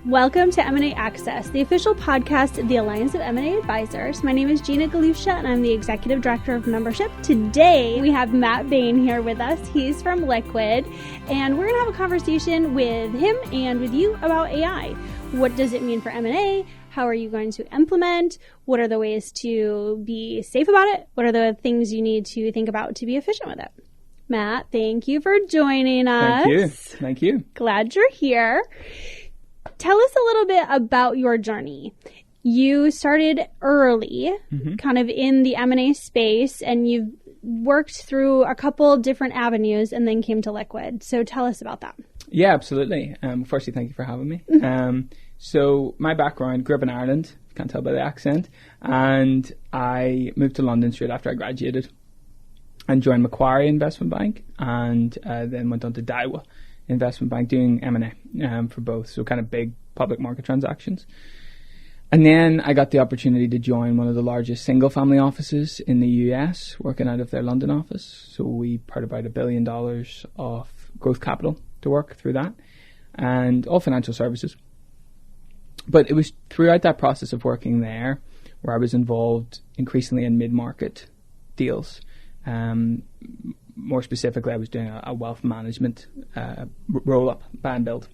Welcome to M&A Access, the official podcast of the Alliance of M&A Advisors. My name is Gina, Gallutia, and I'm the Executive Director of Membership. Today, we have Matt Bain here with us. He's from Liquid, and we're going to have a conversation with him and with you about AI. What does it mean for M&A? How are you going to implement? What are the ways to be safe about it? What are the things you need to think about to be efficient with it? Matt, thank you for joining us. Thank you. Glad you're here. Tell us a little bit about your journey. You started early, kind of in the M&A space, and you've worked through a couple different avenues and then came to Liquid. So tell us about that. Yeah, absolutely. Firstly, thank you for having me. So my background, grew up in Ireland, can't tell by the accent, and I moved to London straight after I graduated and joined Macquarie Investment Bank, and then went on to Daiwa Investment Bank doing M&A for both, so kind of big public market transactions. And then I got the opportunity to join one of the largest single family offices in the US, working out of their London office. So we put about $1 billion of growth capital to work through that, and all financial services. But it was throughout that process of working there where I was involved increasingly in mid-market deals. More specifically, I was doing a wealth management roll-up, buy and build.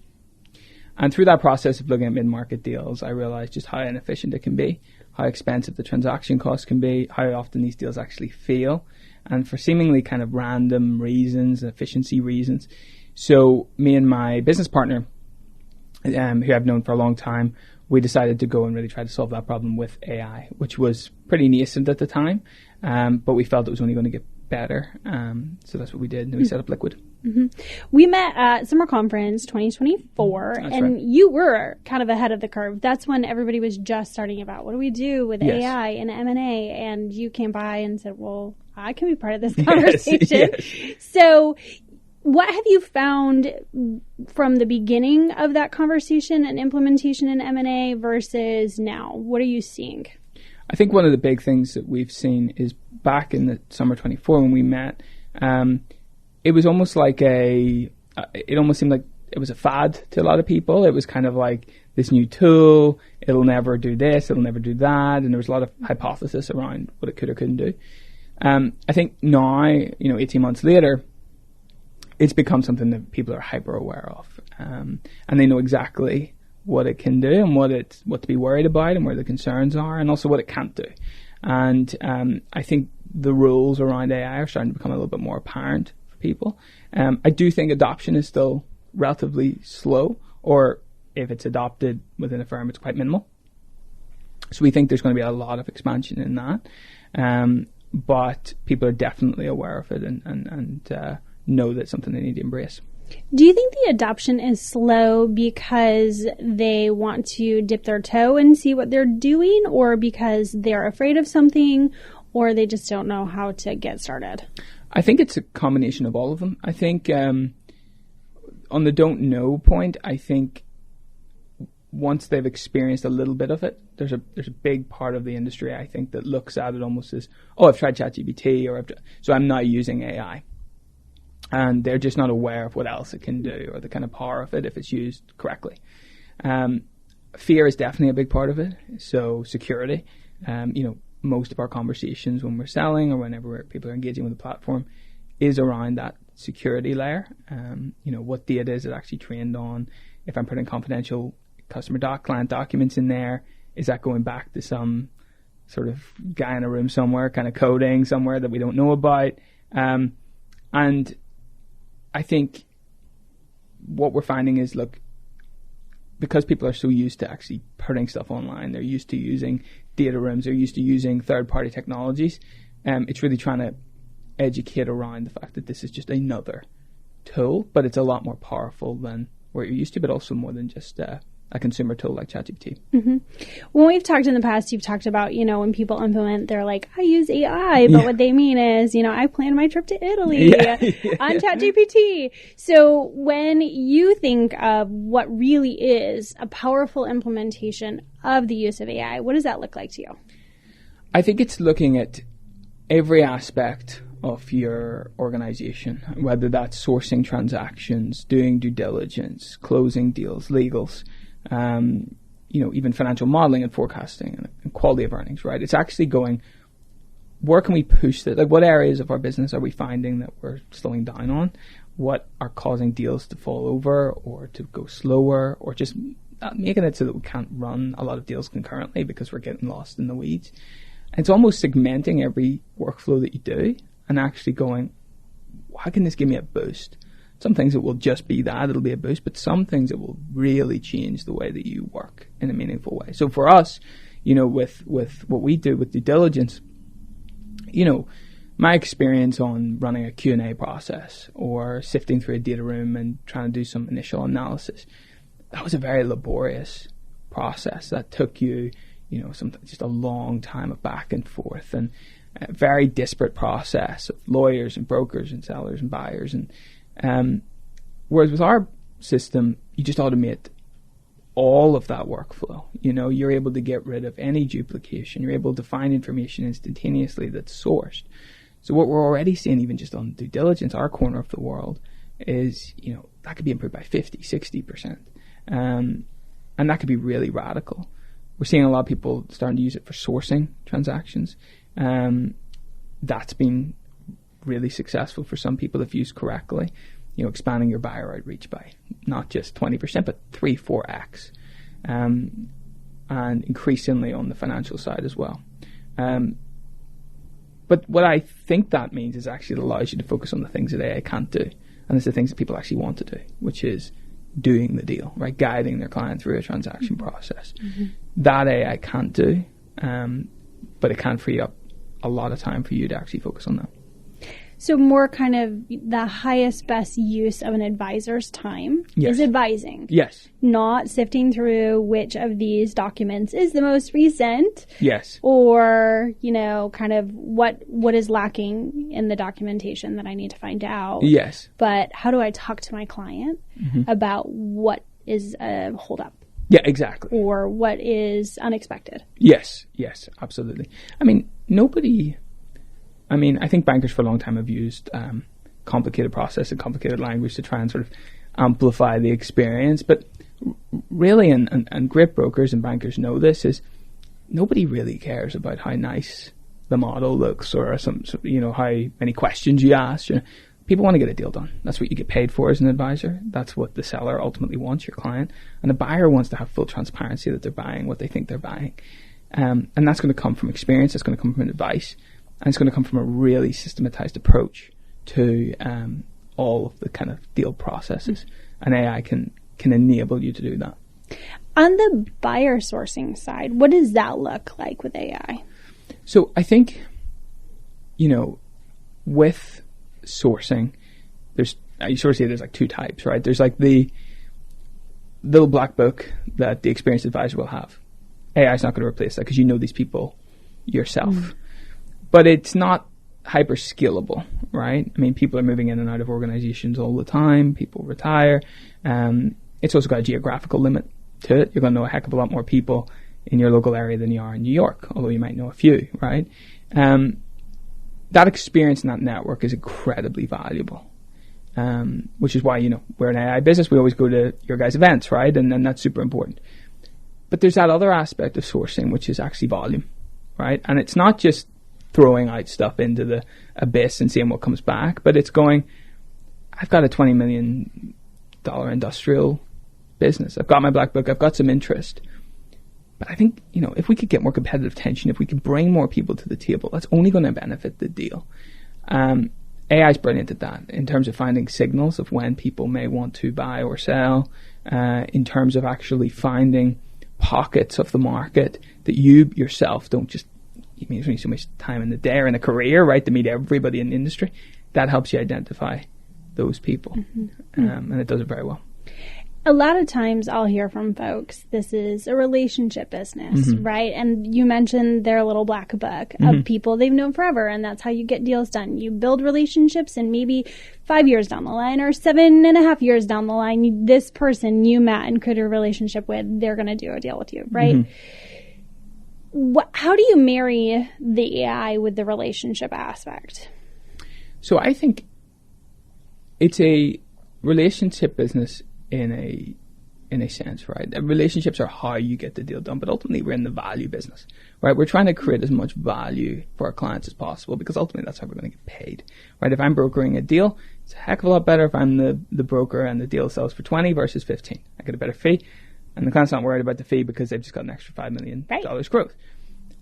And through that process of looking at mid-market deals, I realized just how inefficient it can be, how expensive the transaction costs can be, how often these deals actually fail, and for seemingly kind of random reasons, efficiency reasons. So me and my business partner, who I've known for a long time, we decided to go and really try to solve that problem with AI, which was pretty nascent at the time, but we felt it was only going to get better. So that's what we did. And we set up Liquid. We met at Summer Conference 2024, and right. You were kind of ahead of the curve. That's when everybody was just starting about what do we do with AI and M&A, and you came by and said, well, I can be part of this conversation. Yes. So what have you found from the beginning of that conversation and implementation in M&A versus now? What are you seeing? I think one of the big things that we've seen is back in the summer 24 when we met, it was almost like it almost seemed like it was a fad to a lot of people. It was kind of like this new tool, it'll never do this, it'll never do that. And there was a lot of hypothesis around what it could or couldn't do. I think now, 18 months later, it's become something that people are hyper aware of. And they know exactly what it can do and what to be worried about and where the concerns are, and also what it can't do. And I think the rules around AI are starting to become a little bit more apparent for people. I do think adoption is still relatively slow, or if it's adopted within a firm, it's quite minimal. So we think there's going to be a lot of expansion in that. But people are definitely aware of it and know that it's something they need to embrace. Do you think the adoption is slow because they want to dip their toe and see what they're doing, or because they're afraid of something, or they just don't know how to get started? I think it's a combination of all of them. I think on the don't know point, I think once they've experienced a little bit of it, there's a big part of the industry, I think, that looks at it almost as, oh, I've tried ChatGPT, so I'm not using AI. And they're just not aware of what else it can do or the kind of power of it if it's used correctly. Fear is definitely a big part of it. So security, most of our conversations when we're selling or whenever people are engaging with the platform is around that security layer. What data is it actually trained on? If I'm putting confidential client documents in there, is that going back to some sort of guy in a room somewhere, kind of coding somewhere that we don't know about? And I think what we're finding is, look, because people are so used to actually putting stuff online, they're used to using data rooms, they're used to using third-party technologies, it's really trying to educate around the fact that this is just another tool, but it's a lot more powerful than what you're used to, but also more than just a consumer tool like ChatGPT. When we've talked in the past, you've talked about, when people implement, they're like, I use AI, but what they mean is, I planned my trip to Italy on ChatGPT. So when you think of what really is a powerful implementation of the use of AI, what does that look like to you? I think it's looking at every aspect of your organization, whether that's sourcing transactions, doing due diligence, closing deals, legals, even financial modeling and forecasting and quality of earnings, right? It's actually going, where can we push that? Like, what areas of our business are we finding that we're slowing down on? What are causing deals to fall over or to go slower, or just making it so that we can't run a lot of deals concurrently because we're getting lost in the weeds? And it's almost segmenting every workflow that you do and actually going, how can this give me a boost? Some things it will just be that, it'll be a boost, but some things it will really change the way that you work in a meaningful way. So for us, with what we do with due diligence, my experience on running a Q&A process or sifting through a data room and trying to do some initial analysis, that was a very laborious process that took you, sometimes just a long time of back and forth, and a very disparate process of lawyers and brokers and sellers and buyers. And whereas with our system, you just automate all of that workflow. You're able to get rid of any duplication. You're able to find information instantaneously that's sourced. So what we're already seeing, even just on due diligence, our corner of the world, is, that could be improved by 50, 60%. And that could be really radical. We're seeing a lot of people starting to use it for sourcing transactions. That's been really successful for some people if used correctly. Expanding your buyer outreach by not just 20%, but 3-4x. And increasingly on the financial side as well. But what I think that means is actually it allows you to focus on the things that AI can't do. And it's the things that people actually want to do, which is doing the deal, right? Guiding their client through a transaction process. Mm-hmm. That AI can't do, but it can free up a lot of time for you to actually focus on that. So more kind of the highest, best use of an advisor's time is advising. Yes. Not sifting through which of these documents is the most recent. Yes. Or, kind of what is lacking in the documentation that I need to find out. Yes. But how do I talk to my client about what is a holdup? Yeah, exactly. Or what is unexpected? Yes, absolutely. I think bankers for a long time have used complicated process and complicated language to try and sort of amplify the experience. But really, and great brokers and bankers know this, is nobody really cares about how nice the model looks or how many questions you ask. People want to get a deal done. That's what you get paid for as an advisor. That's what the seller ultimately wants, your client. And the buyer wants to have full transparency that they're buying what they think they're buying. And that's going to come from experience. It's going to come from advice. And it's going to come from a really systematized approach to all of the kind of deal processes. And AI can enable you to do that. On the buyer sourcing side, what does that look like with AI? So I think, with sourcing, there's like two types, right? There's like the little black book that the experienced advisor will have. AI is not going to replace that because you know these people yourself. But it's not hyper scalable, right? People are moving in and out of organizations all the time. People retire. It's also got a geographical limit to it. You're going to know a heck of a lot more people in your local area than you are in New York, although you might know a few, right? That experience and that network is incredibly valuable, which is why, we're an AI business. We always go to your guys' events, right? And that's super important. But there's that other aspect of sourcing, which is actually volume, right? And it's not just throwing out stuff into the abyss and seeing what comes back, but it's going, I've got a $20 million industrial business. I've got my black book. I've got some interest. But I think, if we could get more competitive tension, if we could bring more people to the table, that's only going to benefit the deal. AI is brilliant at that in terms of finding signals of when people may want to buy or sell, in terms of actually finding pockets of the market that you yourself don't just, there's only so much time in the day or in a career, right, to meet everybody in the industry. That helps you identify those people. And it does it very well. A lot of times I'll hear from folks, this is a relationship business, right? And you mentioned their little black book of people they've known forever, and that's how you get deals done. You build relationships, and maybe 5 years down the line or 7.5 years down the line, this person you met and created a relationship with, they're going to do a deal with you, right? How do you marry the AI with the relationship aspect? So I think it's a relationship business in a sense, right? Relationships are how you get the deal done, but ultimately we're in the value business, right? We're trying to create as much value for our clients as possible because ultimately that's how we're going to get paid, right? If I'm brokering a deal, it's a heck of a lot better if I'm the broker and the deal sells for 20 versus 15. I get a better fee, and the client's not worried about the fee because they've just got an extra $5 million growth.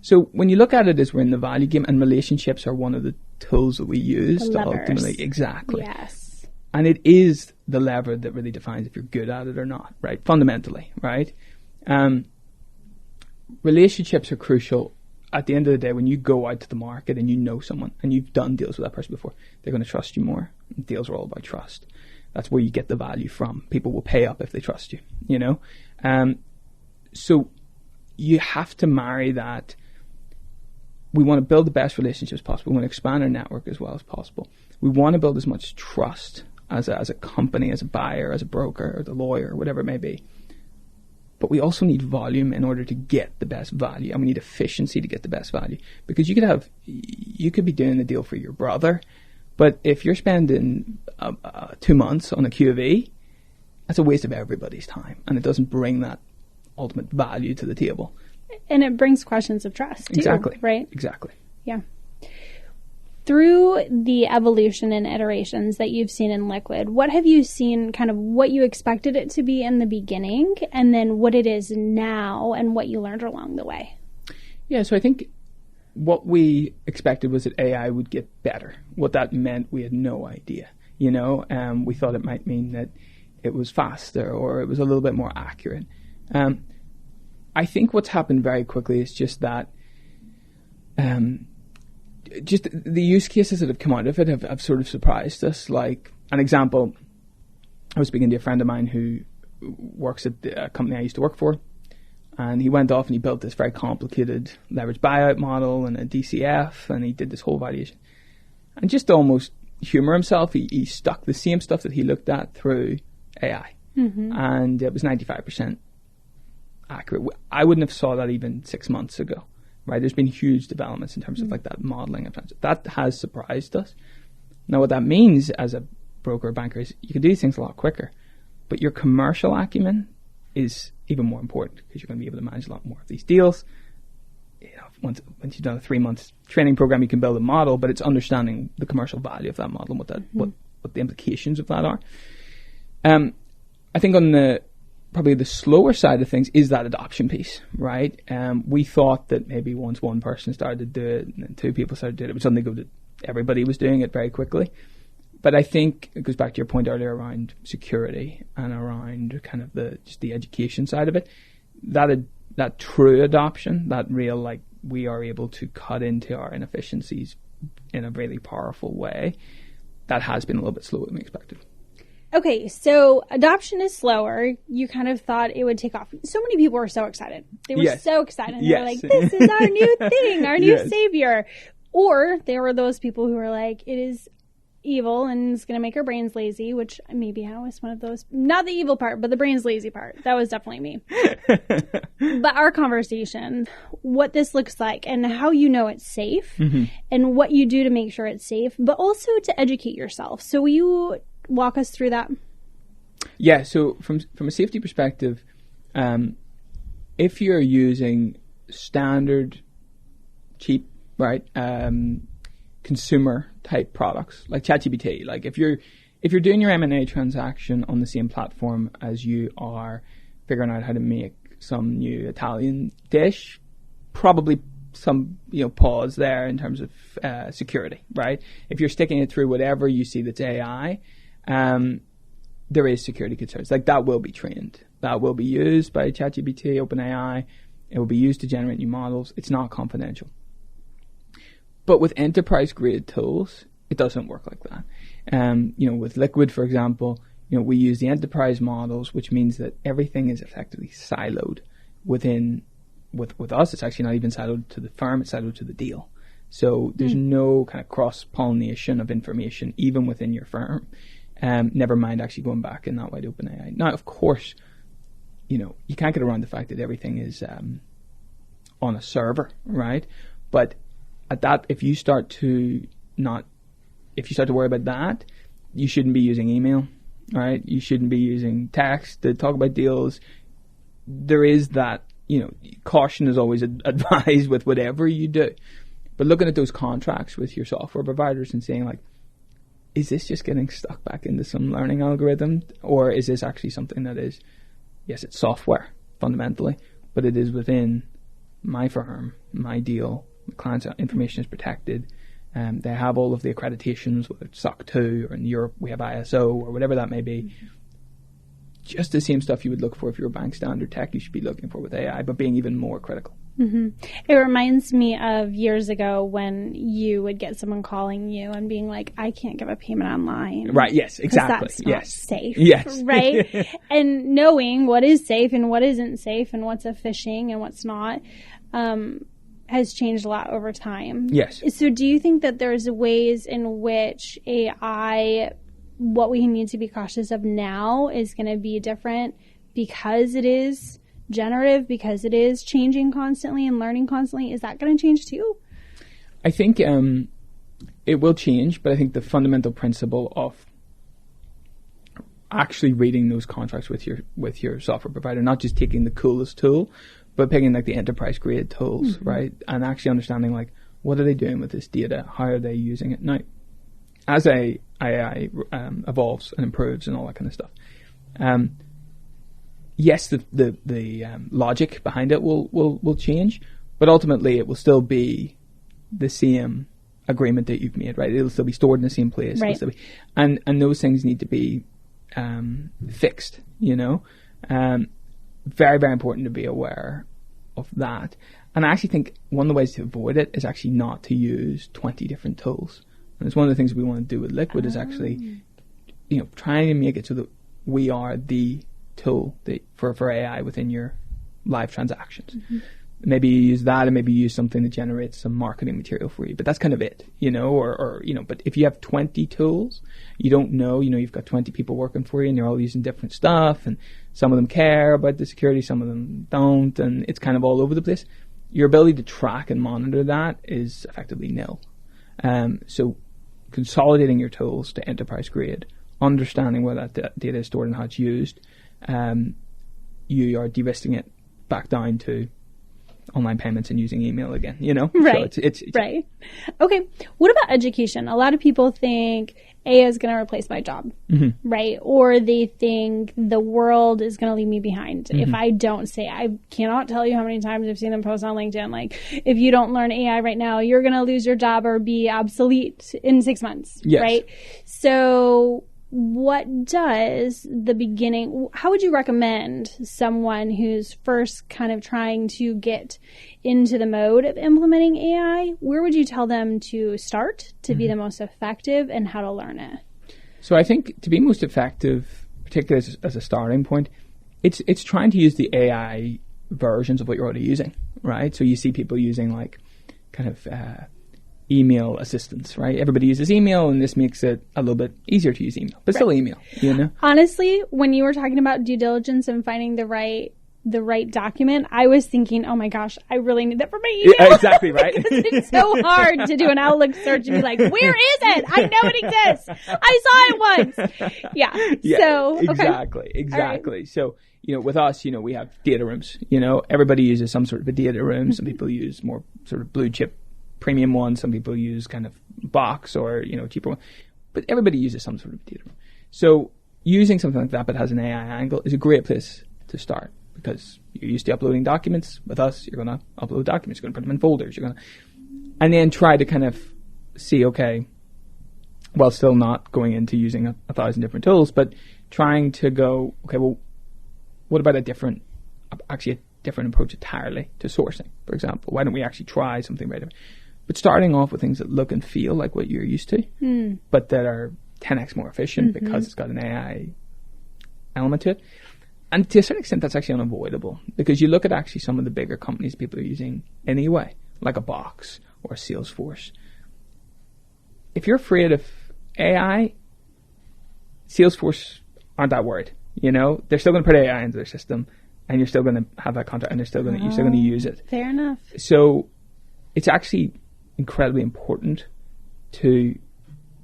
So when you look at it as we're in the value game, and relationships are one of the tools that we use to ultimately, exactly. Yes. And it is the lever that really defines if you're good at it or not, right? Fundamentally, right? Relationships are crucial. At the end of the day, when you go out to the market and you know someone and you've done deals with that person before, they're going to trust you more. Deals are all about trust. That's where you get the value from. People will pay up if they trust you, you know? So you have to marry that. We want to build the best relationships possible. We want to expand our network as well as possible. We want to build as much trust as a company, as a buyer, as a broker, or the lawyer, whatever it may be. But we also need volume in order to get the best value, and we need efficiency to get the best value. Because you could be doing the deal for your brother, but if you're spending 2 months on a QV, that's a waste of everybody's time, and it doesn't bring that ultimate value to the table. And it brings questions of trust, too. Exactly. Right? Exactly. Yeah. Through the evolution and iterations that you've seen in Liquid, what have you seen, kind of what you expected it to be in the beginning, and then what it is now, and what you learned along the way? Yeah, so I think what we expected was that AI would get better. What that meant, we had no idea. You know, we thought it might mean that it was faster or it was a little bit more accurate. I think what's happened very quickly is just that just the use cases that have come out of it have sort of surprised us. Like an example, I was speaking to a friend of mine who works at the company I used to work for, and he went off and he built this very complicated leverage buyout model and a DCF, and he did this whole variation. And just to almost humor himself, he stuck the same stuff that he looked at through AI. Mm-hmm. And it was 95% accurate. I wouldn't have saw that even 6 months ago. Right, there's been huge developments in terms of like that modeling of things. That has surprised us. Now, what that means as a broker or banker is you can do these things a lot quicker, but your commercial acumen is even more important because you're going to be able to manage a lot more of these deals. You know, once you've done a 3-month training program, you can build a model, but it's understanding the commercial value of that model and what the implications of that are. I think on probably the slower side of things is that adoption piece, right? We thought that maybe once one person started to do it and then 2 people started to do it, it would suddenly go to everybody was doing it very quickly. But I think it goes back to your point earlier around security and around kind of just the education side of it. That true adoption, that real, like, we are able to cut into our inefficiencies in a really powerful way, that has been a little bit slower than we expected. Okay, so adoption is slower. You kind of thought it would take off. So many people were so excited. They were so excited. They were like, this is our new thing, our new savior. Or there were those people who were like, it is evil and it's going to make our brains lazy, which maybe I was one of those. Not the evil part, but the brains lazy part. That was definitely me. But our conversation, what this looks like and how you know it's safe and what you do to make sure it's safe, but also to educate yourself. So will you walk us through that? Yeah, so from a safety perspective, if you're using standard, cheap, right, consumer type products like ChatGPT, like if you're doing your M&A transaction on the same platform as you are figuring out how to make some new Italian dish, probably some pause there in terms of security, right? If you're sticking it through whatever you see that's AI, there is security concerns. Like that will be trained. That will be used by ChatGPT, OpenAI. It will be used to generate new models. It's not confidential. But with enterprise-grade tools, it doesn't work like that. With Liquid, for example, we use the enterprise models, which means that everything is effectively siloed within. With us, it's actually not even siloed to the firm; it's siloed to the deal. So there's no kind of cross-pollination of information, even within your firm. Never mind actually going back in that way to OpenAI. Now, of course, you can't get around the fact that everything is on a server, right? But at that, if you start to not if you start to worry about that, you shouldn't be using email, right? You shouldn't be using text to talk about deals. There is that, caution is always advised with whatever you do. But looking at those contracts with your software providers and saying, like, is this just getting stuck back into some learning algorithm? Or is this actually something that is, yes, it's software fundamentally, but it is within my firm, my deal, the client's information is protected. They have all of the accreditations, whether it's SOC 2 or in Europe we have ISO or whatever that may be. Just the same stuff you would look for if you're a bank standard tech, you should be looking for with AI, but being even more critical. Mm-hmm. It reminds me of years ago when you would get someone calling you and being like, I can't give a payment online. Right, yes, exactly. That's not safe. Yes. Right? And knowing what is safe and what isn't safe and what's a phishing and what's not has changed a lot over time. Yes. So do you think that there's ways in which AI, what we need to be cautious of now is going to be different because it is generative, because it is changing constantly and learning constantly? Is that going to change too? I think it will change, but I think the fundamental principle of actually reading those contracts with your software provider, not just taking the coolest tool, but picking like the enterprise grade tools, right? And actually understanding like, what are they doing with this data? How are they using it? Now, as AI evolves and improves and all that kind of stuff, yes, the logic behind it will change, but ultimately it will still be the same agreement that you've made, right? It'll still be stored in the same place. Right. And those things need to be fixed, very, very important to be aware of that. And I actually think one of the ways to avoid it is actually not to use 20 different tools. And it's one of the things we want to do with Liquid is actually, trying to make it so that we are the tool for AI within your live transactions. Mm-hmm. Maybe you use that, and maybe you use something that generates some marketing material for you. But that's kind of it, but if you have 20 tools, you don't know, you've got 20 people working for you and they're all using different stuff, and some of them care about the security, some of them don't, and it's kind of all over the place. Your ability to track and monitor that is effectively nil. So consolidating your tools to enterprise grade, understanding where that data is stored and how it's used, you are de-risking it back down to online payments and using email again, Right. So it's right. Okay. What about education? A lot of people think AI is going to replace my job, right? Or they think the world is going to leave me behind if I don't say. I cannot tell you how many times I've seen them post on LinkedIn, like, if you don't learn AI right now, you're going to lose your job or be obsolete in 6 months, right? So what does how would you recommend someone who's first kind of trying to get into the mode of implementing AI, where would you tell them to start to be the most effective and how to learn it? So I think to be most effective, particularly as a starting point, it's trying to use the AI versions of what you're already using, right? So you see people using like kind of email assistants, right? Everybody uses email, and this makes it a little bit easier to use email, but still email, Honestly, when you were talking about due diligence and finding the right document, I was thinking, oh my gosh, I really need that for my email. Yeah, exactly, right? It's so hard to do an Outlook search and be like, where is it? I know it exists. I saw it once. Yeah. So, okay. Exactly. Right. So, with us, we have data rooms, everybody uses some sort of a data room. Some people use more sort of blue chip premium ones. Some people use kind of box or, cheaper one. But everybody uses some sort of data room. So using something like that but has an AI angle is a great place to start, because you're used to uploading documents. With us, you're going to upload documents. You're going to put them in folders. And then try to kind of see, okay, while still not going into using 1,000 different tools, but trying to go, okay, well, what about a different approach entirely to sourcing, for example? Why don't we actually try something right? But starting off with things that look and feel like what you're used to, but that are 10x more efficient because it's got an AI element to it. And to a certain extent, that's actually unavoidable, because you look at actually some of the bigger companies people are using anyway, like a Box or a Salesforce. If you're afraid of AI, Salesforce aren't that worried. They're still going to put AI into their system, and you're still going to have that contract, and you're still going to use it. Fair enough. So it's actually incredibly important to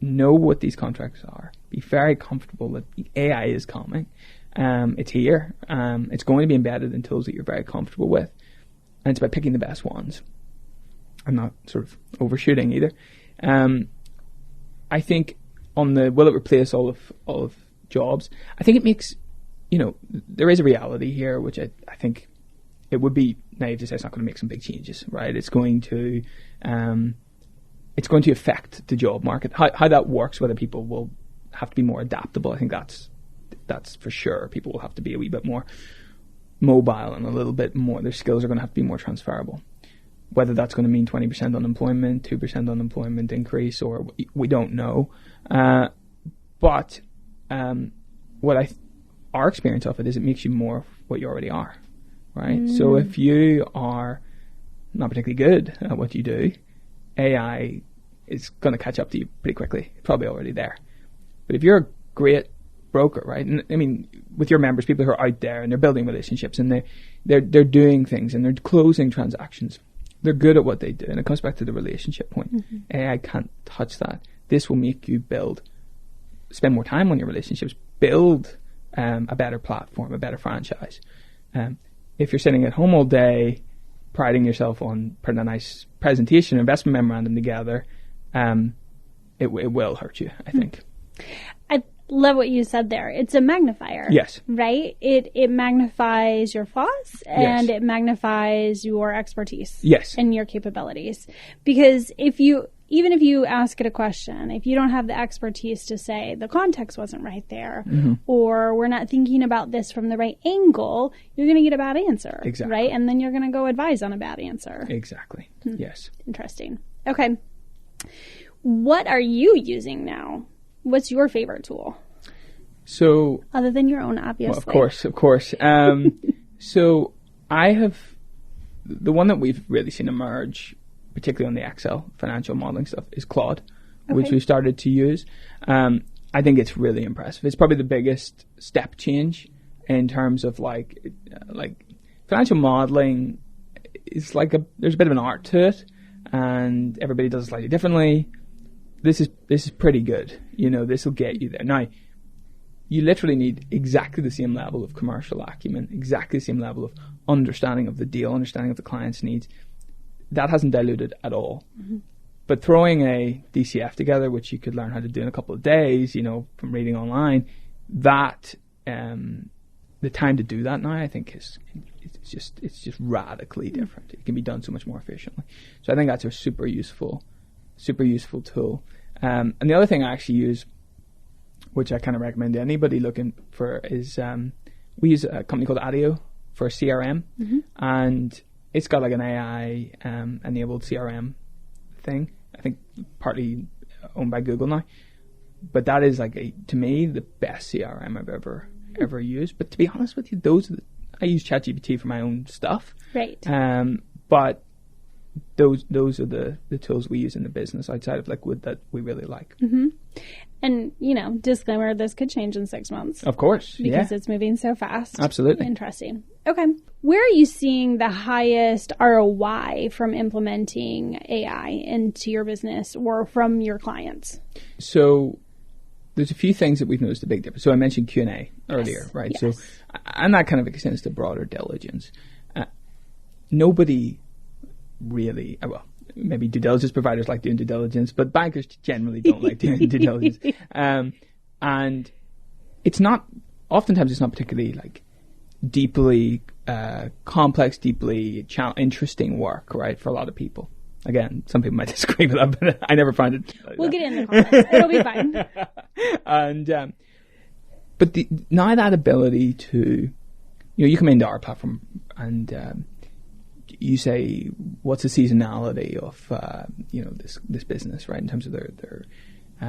know what these contracts are. Be very comfortable that AI is coming. It's here. It's going to be embedded in tools that you're very comfortable with. And it's about picking the best ones. I'm not sort of overshooting either. I think on the will it replace all of jobs, I think it makes, there is a reality here, which I think it would be naive to say it's not going to make some big changes, right? It's going to affect the job market. How that works, whether people will have to be more adaptable, I think that's for sure. People will have to be a wee bit more mobile and a little bit more, their skills are going to have to be more transferable. Whether that's going to mean 20% unemployment, 2% unemployment increase, or we don't know. But our experience of it is it makes you more what you already are, right? So if you are not particularly good at what you do, AI is going to catch up to you pretty quickly. It's probably already there. But if you're a great broker, right? And I mean, with your members, people who are out there and they're building relationships and they're doing things and they're closing transactions. They're good at what they do. And it comes back to the relationship point. AI can't touch that. This will make you spend more time on your relationships, build a better platform, a better franchise. If you're sitting at home all day, priding yourself on putting a nice presentation, investment memorandum together, it will hurt you, I think. I love what you said there. It's a magnifier. Yes. Right? It magnifies your flaws and Yes. it magnifies your expertise. Yes. And your capabilities. Because even if you ask it a question, if you don't have the expertise to say the context wasn't right there, or we're not thinking about this from the right angle, you're going to get a bad answer. Exactly. Right? And then you're going to go advise on a bad answer. Exactly. Yes. Interesting. Okay. What are you using now? What's your favorite tool? So, other than your own, obviously. Well, of course. So I have the one that we've really seen emerge, particularly on the Excel financial modeling stuff, is Claude, which we've started to use. I think it's really impressive. It's probably the biggest step change in terms of like financial modeling. It's there's a bit of an art to it, and everybody does it slightly differently. This is pretty good. This will get you there. Now, you literally need exactly the same level of commercial acumen, exactly the same level of understanding of the deal, understanding of the client's needs. That hasn't diluted at all. But throwing a DCF together, which you could learn how to do in a couple of days, from reading online, that the time to do that now, I think it's just radically different. It can be done so much more efficiently. So I think that's a super useful tool. And the other thing I actually use, which I kind of recommend to anybody looking for, is we use a company called Adio for CRM, and it's got like an AI enabled CRM thing. I think partly owned by Google now, but that is to me the best CRM I've ever used. But to be honest with you, I use ChatGPT for my own stuff, right? But those are the tools we use in the business outside of Liquid that we really like. And, disclaimer, this could change in 6 months. Of course. Because it's moving so fast. Absolutely. Interesting. Okay. Where are you seeing the highest ROI from implementing AI into your business or from your clients? So there's a few things that we've noticed a big difference. So I mentioned Q&A earlier, right? Yes. So, and that kind of extends to broader diligence. Nobody really, maybe due diligence providers like doing due diligence, but bankers generally don't like doing due diligence. And oftentimes it's not particularly deeply complex, deeply interesting work, right, for a lot of people. Again, some people might disagree with that, but I never find it. We'll get in the comments. It'll be fine. And but now that ability to, you come into our platform and you say, what's the seasonality of this business, right? In terms of their I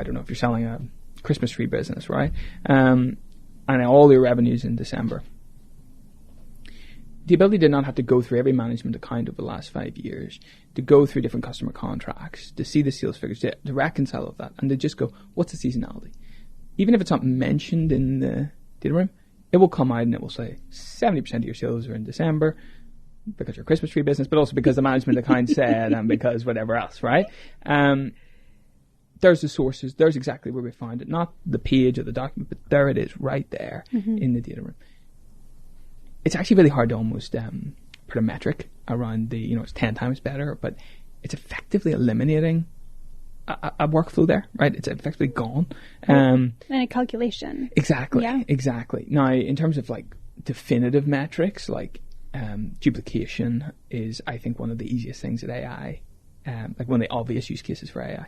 don't know if you're selling a Christmas tree business, right? And all your revenues in December. The ability to not have to go through every management account over the last 5 years, to go through different customer contracts, to see the sales figures, to reconcile all of that, and to just go, what's the seasonality? Even if it's not mentioned in the data room, it will come out and it will say 70% of your sales are in December because you're a Christmas tree business, but also because the management account said and because whatever else, right? there's the sources, there's exactly where we found it, not the page of the document, but there it is right there in the data room. It's actually really hard to almost put a metric around the, it's 10 times better, but it's effectively eliminating a workflow there, right? It's effectively gone. And a calculation. Exactly. Yeah. Exactly. Now, in terms of like definitive metrics, like duplication is, I think, one of the easiest things at AI, like one of the obvious use cases for AI.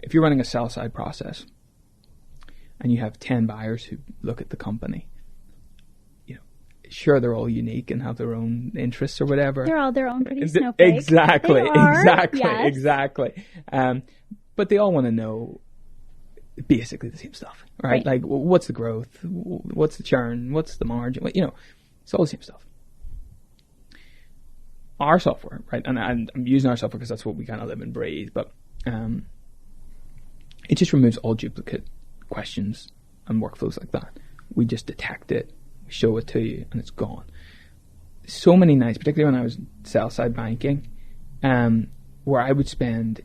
If you're running a sell-side process and you have 10 buyers who look at the company, sure, they're all unique and have their own interests or whatever. They're all their own pretty snowflake. Exactly. Yes. But they all want to know basically the same stuff, right? Like, what's the growth? What's the churn? What's the margin? It's all the same stuff. Our software, right? And I'm using our software because that's what we kind of live and breathe, but it just removes all duplicate questions and workflows like that. We just detect it, we show it to you, and it's gone. So many nights, particularly when I was sell-side banking, where I would spend,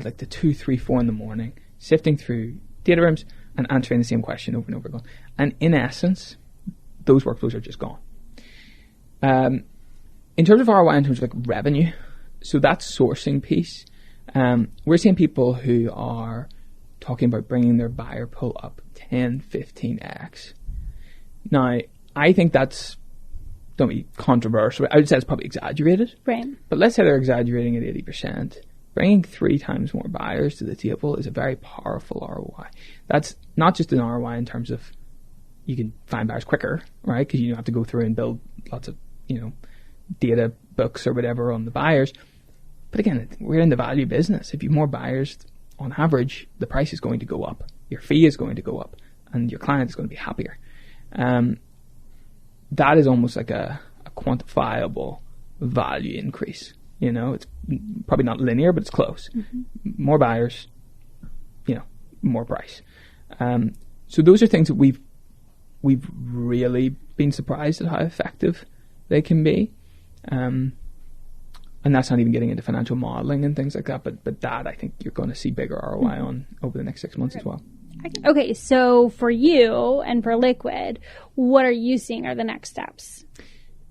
like the 2, 3, 4 in the morning, sifting through data rooms and answering the same question over and over again. And in essence, those workflows are just gone. In terms of ROI, in terms of like revenue, so that sourcing piece, we're seeing people who are talking about bringing their buyer pool up 10, 15x. Now, I think that's, don't be controversial, I would say it's probably exaggerated. Right. But let's say they're exaggerating at 80%. Bringing 3 times more buyers to the table is a very powerful ROI. That's not just an ROI in terms of you can find buyers quicker, right? Because you don't have to go through and build lots of, data books or whatever on the buyers. But again, we're in the value business. If you have more buyers, on average, the price is going to go up. Your fee is going to go up. And your client is going to be happier. That is almost like a quantifiable value increase. It's probably not linear, but it's close. More buyers, more price. So those are things that we've really been surprised at how effective they can be. And that's not even getting into financial modeling and things like that. But that, I think you're going to see bigger ROI on over the next 6 months as well. Okay, so for you and for Liquid, what are you seeing are the next steps?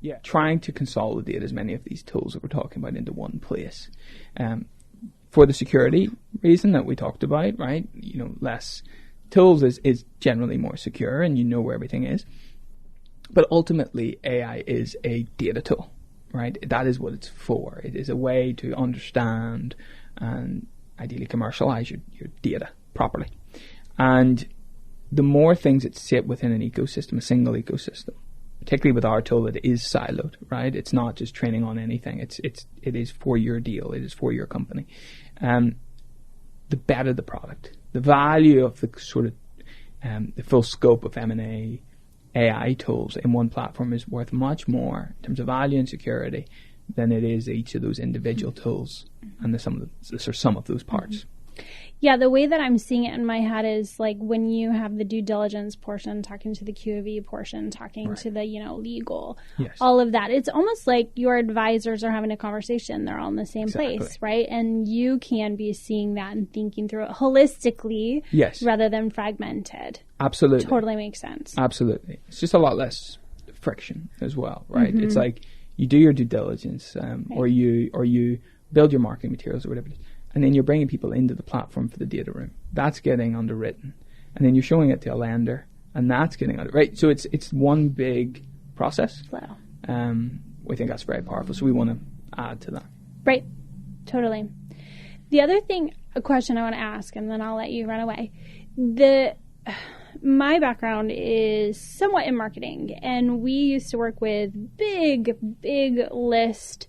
Yeah, trying to consolidate as many of these tools that we're talking about into one place. For the security reason that we talked about, right? Less tools is generally more secure and you know where everything is. But ultimately, AI is a data tool, right? That is what it's for. It is a way to understand and ideally commercialize your data properly. And the more things that sit within an ecosystem, a single ecosystem, particularly with our tool, it is siloed, right? It's not just training on anything. It is for your deal. It is for your company. The better the product, the value of the sort of the full scope of M&A AI tools in one platform is worth much more in terms of value and security than it is each of those individual tools and the sum of those parts. Yeah, the way that I'm seeing it in my head is like when you have the due diligence portion, talking to the QAV portion, talking to the, legal, all of that. It's almost like your advisors are having a conversation. They're all in the same place, right? And you can be seeing that and thinking through it holistically rather than fragmented. Absolutely. Totally makes sense. Absolutely. It's just a lot less friction as well, right? It's like you do your due diligence or you build your marketing materials or whatever it is. And then you're bringing people into the platform for the data room. That's getting underwritten. And then you're showing it to a lender, and that's getting right. So it's one big process. Wow. We think that's very powerful. So we want to add to that. Right. Totally. The other thing, a question I want to ask, and then I'll let you run away. My background is somewhat in marketing, and we used to work with big list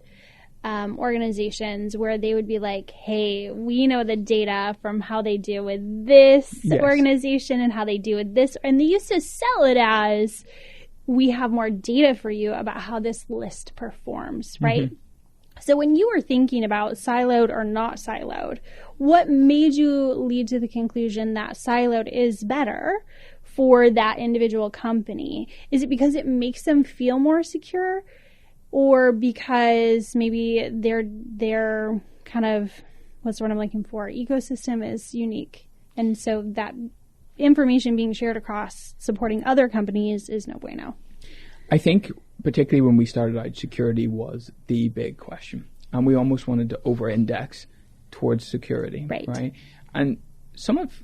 organizations where they would be like, hey, we know the data from how they deal with this organization and how they deal with this. And they used to sell it as, we have more data for you about how this list performs, right? So when you were thinking about siloed or not siloed, what made you lead to the conclusion that siloed is better for that individual company? Is it because it makes them feel more secure? Or because maybe they're kind of what's the word I'm looking for? Ecosystem is unique. And so that information being shared across supporting other companies is no bueno. I think particularly when we started out, security was the big question. And we almost wanted to over-index towards security. Right? And some of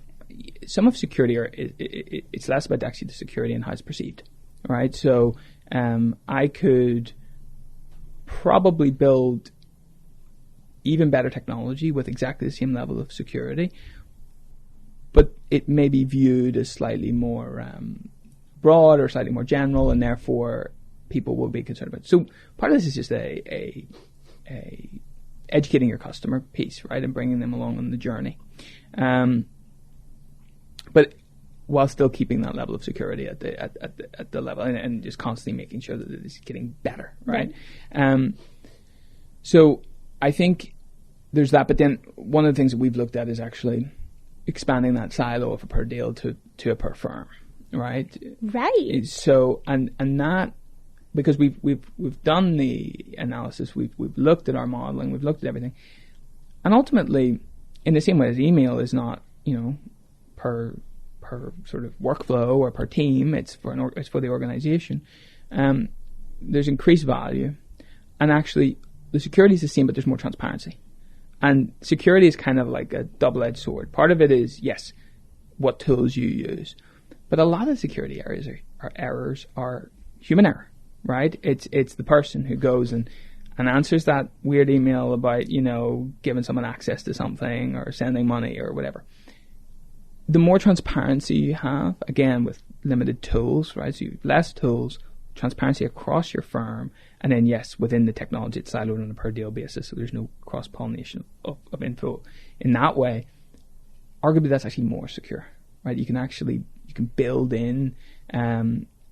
security, it's less about actually the security and how it's perceived. Right? So I could probably build even better technology with exactly the same level of security, but it may be viewed as slightly more broad or slightly more general, and therefore people will be concerned about it. So part of this is just a educating your customer piece, right, and bringing them along on the journey, but while still keeping that level of security at the level and just constantly making sure that it's getting better, right? So I think there's that, but then one of the things that we've looked at is actually expanding that silo of a per deal to a per firm, right? Right. So and that, because we've done the analysis, we've looked at our modeling, we've looked at everything, and ultimately, in the same way as email is not, per sort of workflow or per team, it's for the organization. There's increased value, and actually the security is the same, but there's more transparency. And security is kind of like a double-edged sword. Part of it is, yes, what tools you use, but a lot of security errors are human error, right? It's the person who goes and answers that weird email about giving someone access to something or sending money or whatever. The more transparency you have, again, with limited tools, right? So you have less tools, transparency across your firm, and then, yes, within the technology, it's siloed on a per deal basis, so there's no cross-pollination of info. In that way, arguably that's actually more secure, right? You can build in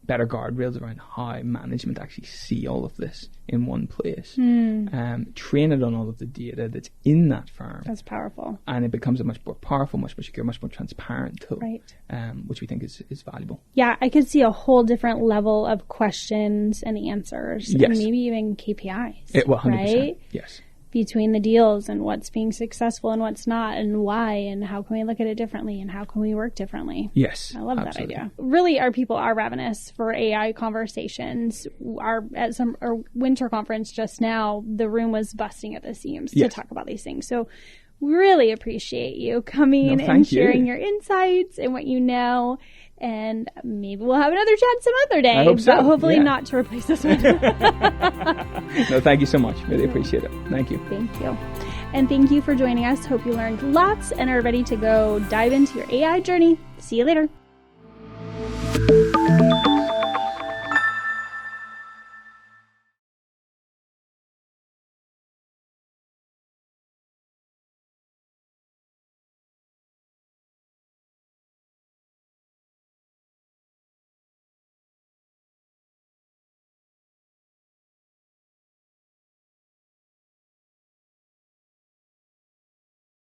better guardrails around how management actually see all of this in one place. Train it on all of the data that's in that firm. That's powerful. And it becomes a much more powerful, much more secure, much more transparent tool, right? Which we think is valuable. Yeah, I could see a whole different level of questions and answers, yes. and maybe even KPIs, 100%, right? Yes. Between the deals and what's being successful and what's not, and why, and how can we look at it differently, and how can we work differently. Yes, I love absolutely. that idea. Really, our people are ravenous for AI conversations. At our winter conference just now, the room was busting at the seams to talk about these things. So we really appreciate you coming and sharing your insights and what you know. And maybe we'll have another chat some other day. I hope so. But hopefully not to replace this one. No, thank you so much. Really appreciate it. Thank you. Thank you. And thank you for joining us. Hope you learned lots and are ready to go dive into your AI journey. See you later.